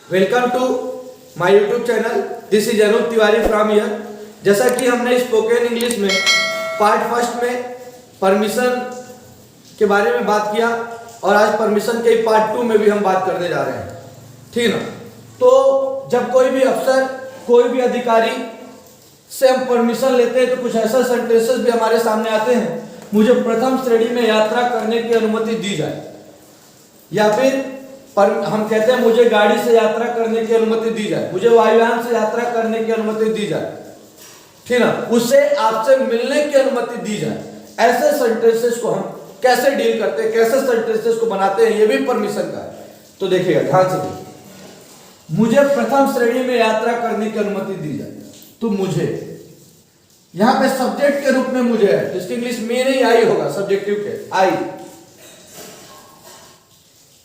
Welcome to my YouTube channel. This is Anoop Tiwari from here. जैसा कि हमने स्पोकन इंग्लिश में पार्ट फर्स्ट में परमिशन के बारे में बात किया और आज परमिशन के पार्ट 2 में भी हम बात करने जा रहे हैं, ठीक है ना। तो जब कोई भी अफसर, कोई भी अधिकारी से हम परमिशन लेते हैं तो कुछ ऐसा सेंटेंसेस भी हमारे सामने आते हैं, मुझे प्रथम श्रेणी में यात्रा करने की अनुमति दी जाए, या फिर हम कहते हैं मुझे गाड़ी से यात्रा करने की अनुमति दी जाए, मुझे वायुयान से यात्रा करने की अनुमति दी जाए, ठीक ना। उससे आपसे मिलने की अनुमति दी जाए। ऐसे सेंटेंसेस को हम कैसे डील करते हैं, कैसे सेंटेंसेस को बनाते हैं, ये भी परमिशन का है। तो देखिएगा, ध्यान से देखिए। मुझे प्रथम श्रेणी में यात्रा करने की अनुमति दी जाए, तो मुझे यहां पे सब्जेक्ट के रूप में मुझे है, तो इसकी इंग्लिश में नहीं आई होगा, सब्जेक्टिव के आई।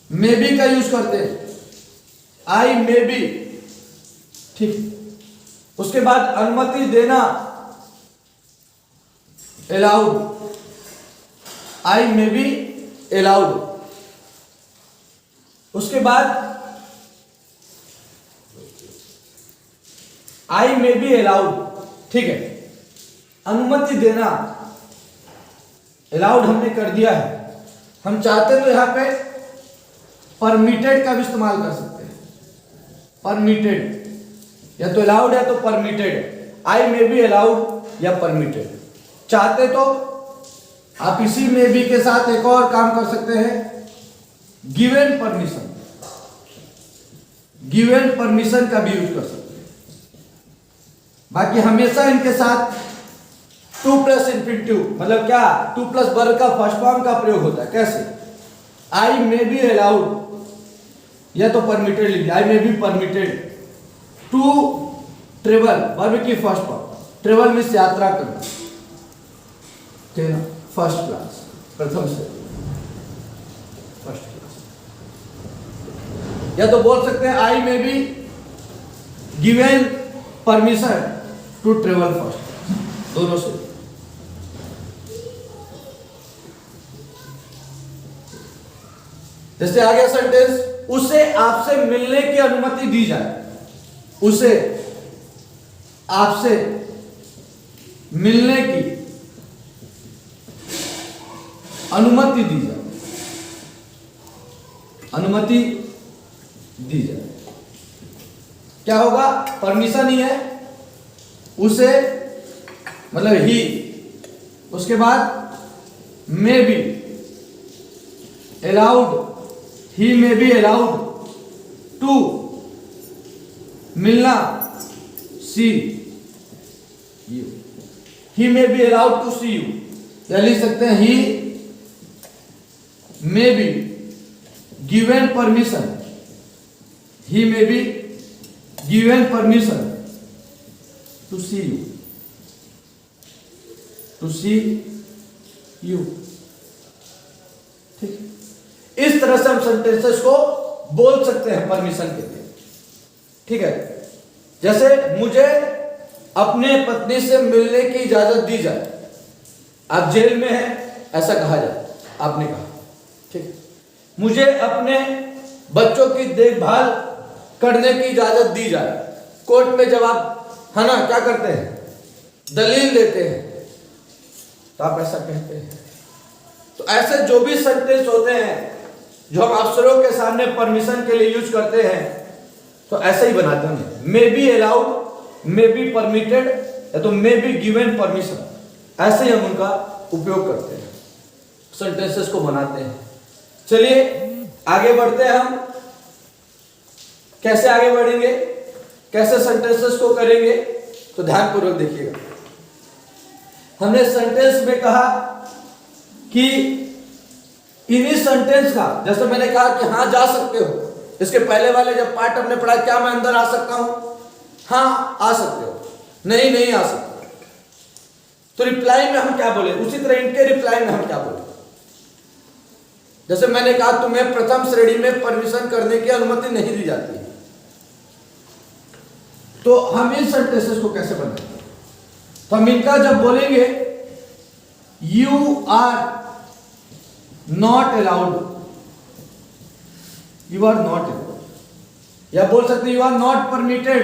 मे बी का यूज करते हैं, आई मे बी, ठीक। उसके बाद अनुमति देना, allowed, I may be allowed. उसके बाद आई मे बी अलाउड, ठीक है। अनुमति देना, अलाउड हमने कर दिया है, हम चाहते तो यहां पे परमिटेड का भी इस्तेमाल कर सकते हैं। परमिटेड, या तो अलाउड है तो permitted, I may be allowed या परमिटेड। चाहते तो आप इसी में बी के साथ एक और काम कर सकते हैं, गिवन परमिशन, गिवन परमिशन का भी यूज कर सकते हैं। बाकी हमेशा इनके साथ 2+ इंफिनिटिव, मतलब क्या, 2+ वर्ब का फर्स्ट फॉर्म का प्रयोग होता है। कैसे, आई मे बी अलाउड या तो परमिटेड लिखिए, I may be permitted to travel, verb की फर्स्ट फॉर्म, ट्रेवल मीन्स यात्रा करना, ठीक है ना, फर्स्ट क्लास, प्रथम से फर्स्ट क्लास। या तो बोल सकते हैं I may be given permission to travel first, दोनों से। जैसे आ गया सेंटेंस, उसे आपसे मिलने की अनुमति दी जाए, उसे आपसे मिलने की अनुमति दी जाए, अनुमति दी जाए। क्या होगा, परमिशन ही है, उसे मतलब ही। उसके बाद may be allowed, he may be allowed to मिलना, see you, he may be allowed to see you. या लिख सकते हैं he may be given permission, he may be given permission to see you, to see you, ठीक। इस तरह से हम सेंटेंसेस को बोल सकते हैं परमिशन के लिए, ठीक है। जैसे मुझे अपने पत्नी से मिलने की इजाजत दी जाए, आप जेल में हैं ऐसा कहा जाए, आपने कहा, ठीक है। मुझे अपने बच्चों की देखभाल करने की इजाजत दी जाए, कोर्ट में जब आप, है ना, क्या करते हैं, दलील देते हैं, तो आप ऐसा कहते हैं। तो ऐसे जो भी सेंटेंस होते हैं जो हम अफसरों के सामने परमिशन के लिए यूज करते हैं, तो ऐसे ही बनाते हैं, मे be allowed, may be permitted, या तो मे बी गिवन परमिशन। ऐसे ही हम उनका उपयोग करते हैं, सेंटेंसेस को बनाते हैं। चलिए आगे बढ़ते हैं। हम कैसे आगे बढ़ेंगे, कैसे सेंटेंसेस को करेंगे, तो ध्यानपूर्वक देखिएगा। हमने सेंटेंस में कहा कि इन्हीं सेंटेंस का, जैसे मैंने कहा कि हाँ जा सकते हो, इसके पहले वाले जब पार्ट हमने पढ़ा, क्या मैं अंदर आ सकता हूं, हाँ आ सकते हो, नहीं नहीं आ सकते। तो रिप्लाई में हम क्या बोले, उसी तरह इनके रिप्लाई में हम क्या बोले। जैसे मैंने कहा तुम्हें प्रथम श्रेणी में परमिशन करने की अनुमति नहीं दी जाती है, तो हम इन सेंटेंसेस को कैसे बनाएंगे। तो हम इनका जब बोलेंगे, you are not allowed, you are not allowed, या बोल सकते हैं you are not permitted,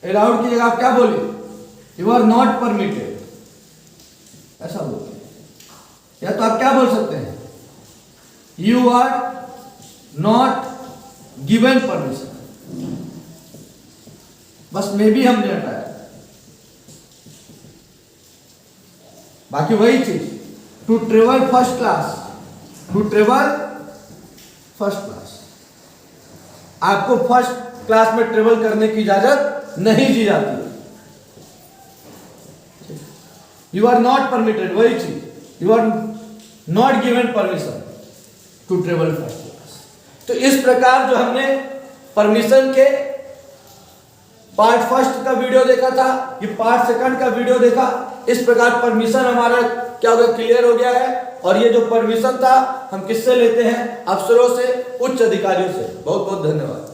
allowed की जगह आप क्या बोले, यू आर नॉट परमिटेड, ऐसा बोलिए। या तो आप क्या बोल सकते हैं, you are not given permission, बस मे भी हमने हटाया, बाकी वही चीज, to travel first class, to travel first class, आपको फर्स्ट क्लास में ट्रेवल करने की इजाजत नहीं दी जाती। यू आर नॉट परमिटेड, वही चीज, you are not given permission to travel first class. तो इस प्रकार जो हमने परमिशन के पार्ट फर्स्ट का वीडियो देखा था, ये पार्ट सेकंड का वीडियो देखा, इस प्रकार परमिशन हमारा क्या हो गया, क्लियर हो गया है। और ये जो परमिशन था हम किससे लेते हैं, अफसरों से, उच्च अधिकारियों से। बहुत बहुत धन्यवाद।